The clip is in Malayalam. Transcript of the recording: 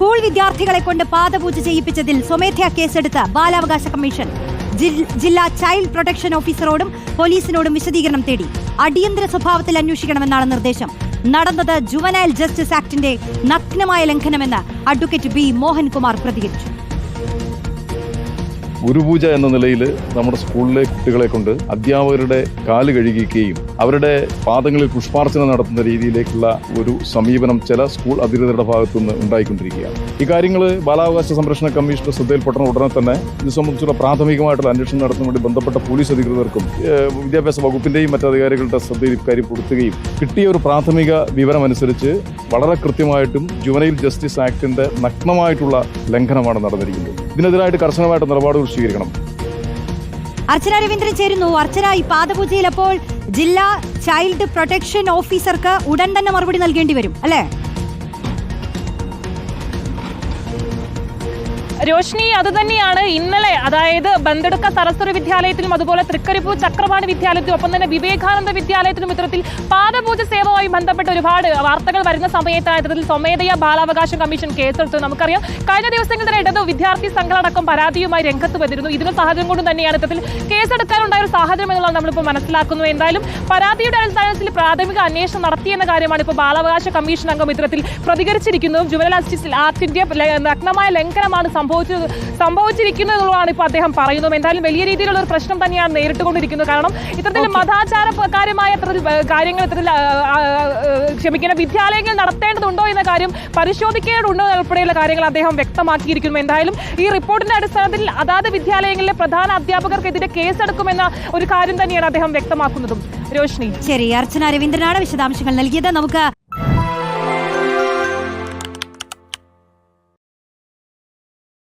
സ്കൂൾ വിദ്യാർത്ഥികളെ കൊണ്ട് പാദപൂജ ചെയ്യിപ്പിച്ചതിൽ സ്വമേധയാ കേസെടുത്ത് ബാലാവകാശ കമ്മീഷൻ. ജില്ലാ ചൈൽഡ് പ്രൊട്ടക്ഷൻ ഓഫീസറോടും പോലീസിനോടും വിശദീകരണം തേടി. അടിയന്തര സ്വഭാവത്തിൽ അന്വേഷിക്കണമെന്നാണ് നിർദ്ദേശം. നടന്നത് ജുവനൈൽ ജസ്റ്റിസ് ആക്ടിന്റെ നഗ്നമായ ലംഘനമെന്ന് അഡ്വക്കേറ്റ് ബി മോഹൻകുമാർ പ്രതികരിച്ചു. ഗുരുപൂജ എന്ന നിലയിൽ നമ്മുടെ സ്കൂളിലെ കുട്ടികളെ കൊണ്ട് അധ്യാപകരുടെ കാല് കഴുകിക്കുകയും അവരുടെ പാദങ്ങളിൽ പുഷ്പാർച്ചന നടത്തുന്ന രീതിയിലേക്കുള്ള ഒരു സമീപനം ചില സ്കൂൾ അധികൃതരുടെ ഭാഗത്തുനിന്ന് ഉണ്ടായിക്കൊണ്ടിരിക്കുകയാണ്. ഈ കാര്യങ്ങൾ ബാലാവകാശ സംരക്ഷണ കമ്മീഷന്റെ ശ്രദ്ധയിൽപ്പെട്ട ഉടനെ തന്നെ ഇത് സംബന്ധിച്ചുള്ള പ്രാഥമികമായിട്ടുള്ള അന്വേഷണം നടത്തുന്ന വേണ്ടി ബന്ധപ്പെട്ട പോലീസ് അധികൃതർക്കും വിദ്യാഭ്യാസ വകുപ്പിന്റെയും മറ്റധികാരികളുടെ ശ്രദ്ധയിൽ ഇക്കാര്യം കൊടുക്കുകയും കിട്ടിയ ഒരു പ്രാഥമിക വിവരമനുസരിച്ച് വളരെ കൃത്യമായിട്ടും ജുവനൈൽ ജസ്റ്റിസ് ആക്ടിന്റെ നഗ്നമായിട്ടുള്ള ലംഘനമാണ് നടന്നിരിക്കുന്നത്. ഇതിനെതിരായിട്ട് കർശനമായിട്ട് നിലപാടുകൾ സ്വീകരിക്കണം. അർച്ചന രവീന്ദ്രൻ ചേരുന്നു. അർച്ചന, ഈ പാദപൂജയിൽ അപ്പോൾ ജില്ലാ ചൈൽഡ് പ്രൊട്ടക്ഷൻ ഓഫീസർക്ക് ഉടൻ തന്നെ മറുപടി നൽകേണ്ടി വരും അല്ലേ? രോഷ്നി, അതുതന്നെയാണ് ഇന്നലെ, അതായത് ബന്തെടുക്ക സരസ്വതി വിദ്യാലയത്തിലും അതുപോലെ തൃക്കരിപ്പൂർ ചക്രപാണി വിദ്യാലയത്തിലും ഒപ്പം തന്നെ വിവേകാനന്ദ വിദ്യാലയത്തിലും ഇത്തരത്തിൽ പാദപൂജ സേവയുമായി ബന്ധപ്പെട്ട് ഒരുപാട് വാർത്തകൾ വരുന്ന സമയത്താണ് ഇത്തരത്തിൽ സ്വമേധയാ ബാലാവകാശ കമ്മീഷൻ കേസെടുത്തത്. നമുക്കറിയാം, കഴിഞ്ഞ ദിവസങ്ങളിൽ ഇടത് വിദ്യാർത്ഥി സംഘടനടക്കം പരാതിയുമായി രംഗത്ത് വന്നിരുന്നു. ഇതിന് സാഹചര്യം കൊണ്ട് തന്നെയാണ് ഇത്തരത്തിൽ കേസെടുക്കാനുണ്ടായ ഒരു സാഹചര്യം എന്നുള്ളത് നമ്മളിപ്പോൾ മനസ്സിലാക്കുന്നു. എന്തായാലും പരാതിയുടെ അടിസ്ഥാനത്തിൽ പ്രാഥമിക അന്വേഷണം നടത്തിയെന്ന കാര്യമാണ് ഇപ്പോൾ ബാലാവകാശ കമ്മീഷൻ അംഗം ഇത്തരത്തിൽ പ്രതികരിച്ചിരിക്കുന്നതും. ജുവനൈൽ ജസ്റ്റിസ് ആക്ടിന്റെ നഗ്നമായ ലംഘനമാണ് സംഭവിച്ചിരിക്കുന്നത് എന്നുള്ളതാണ് ഇപ്പോൾ അദ്ദേഹം പറയുന്നത്. എന്തായാലും വലിയ രീതിയിലുള്ള ഒരു പ്രശ്നം തന്നെയാണ് നേരിട്ടുകൊണ്ടിരിക്കുന്നത്. കാരണം ഇത്തരത്തിൽ മതാചാരകാര്യമായ കാര്യങ്ങൾ വിദ്യാലയങ്ങൾ നടത്തേണ്ടതുണ്ടോ എന്ന കാര്യം പരിശോധിക്കേണ്ടതുണ്ടോ ഉൾപ്പെടെയുള്ള കാര്യങ്ങൾ അദ്ദേഹം വ്യക്തമാക്കിയിരിക്കുന്നു. എന്തായാലും ഈ റിപ്പോർട്ടിന്റെ അടിസ്ഥാനത്തിൽ അതാത് വിദ്യാലയങ്ങളിലെ പ്രധാന അധ്യാപകർക്കെതിരെ കേസെടുക്കുമെന്ന ഒരു കാര്യം തന്നെയാണ് അദ്ദേഹം വ്യക്തമാക്കുന്നതും. രോഷ്നി, ശരി. അർച്ചന രവീന്ദ്രനാണ് വിശദാംശങ്ങൾ നൽകിയത്. നമുക്ക്